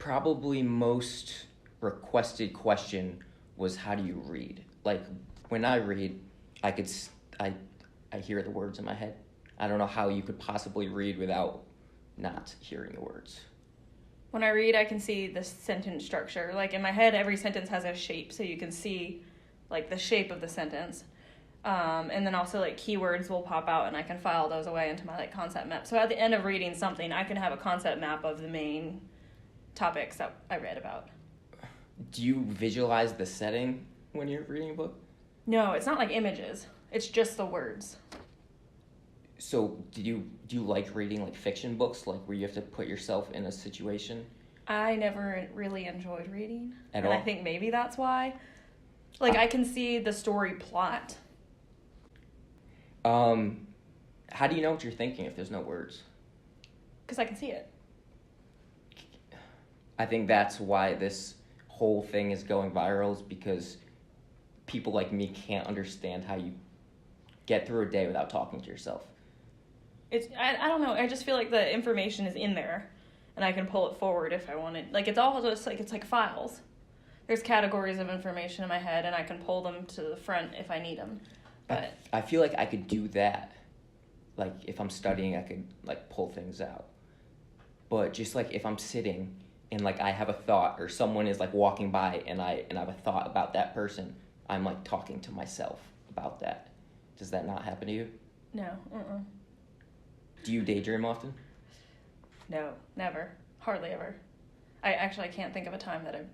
probably most requested question was, how do you read? Like, when I read, I hear the words in my head. I don't know how you could possibly read without not hearing the words. When I read, I can see the sentence structure. Like, in my head, every sentence has a shape, so you can see, like, the shape of the sentence. And then also, like, keywords will pop out, and I can file those away into my, like, concept map. So at the end of reading something, I can have a concept map of the main topics that I read about. Do you visualize the setting when you're reading a book? No, it's not like images. It's just the words. So do you like reading like fiction books, like where you have to put yourself in a situation? I never really enjoyed reading. At all? I think maybe that's why. Like, I can see the story plot. How do you know what you're thinking if there's no words? Because I can see it. I think that's why this whole thing is going viral, is because people like me can't understand how you get through a day without talking to yourself. I don't know. I just feel like the information is in there, and I can pull it forward if I want it. Like, it's all just like, it's like files. There's categories of information in my head, and I can pull them to the front if I need them. But I feel like I could do that. Like, if I'm studying, I could like pull things out. But just like if I'm sitting and like I have a thought, or someone is like walking by and I have a thought about that person, I'm like talking to myself about that. Does that not happen to you? no, Do you daydream often? no, never, hardly ever. I can't think of a time that I've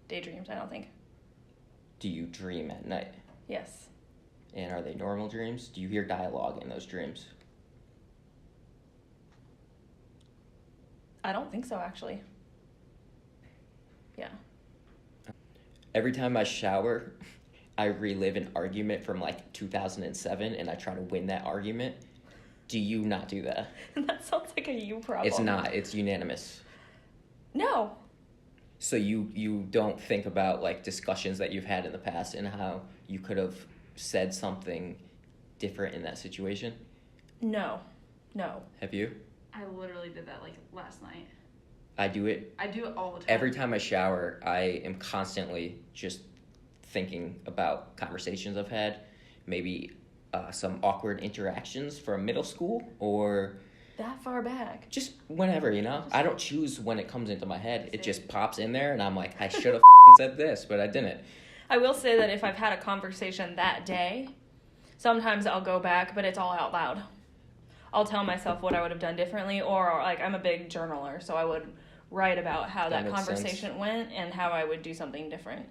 daydreamed. I don't think. Do you dream at night? Yes. And are they normal dreams? Do you hear dialogue in those dreams? I don't think so, actually. Yeah. Every time I shower, I relive an argument from like 2007 and I try to win that argument. Do you not do that? That sounds like a you problem. It's not. It's unanimous. No. So you don't think about like discussions that you've had in the past and how you could have said something different in that situation? No. Have you? I literally did that like last night. I do it. I do it all the time. Every time I shower, I am constantly just thinking about conversations I've had, maybe some awkward interactions from middle school, or That far back. just whenever, you know? I don't choose when it comes into my head. It just pops in there, and I'm like, I should have said this, but I didn't. I will say that if I've had a conversation that day, sometimes I'll go back, but it's all out loud. I'll tell myself what I would have done differently, or like, I'm a big journaler, so I would write about how that makes conversation went and how I would do something different.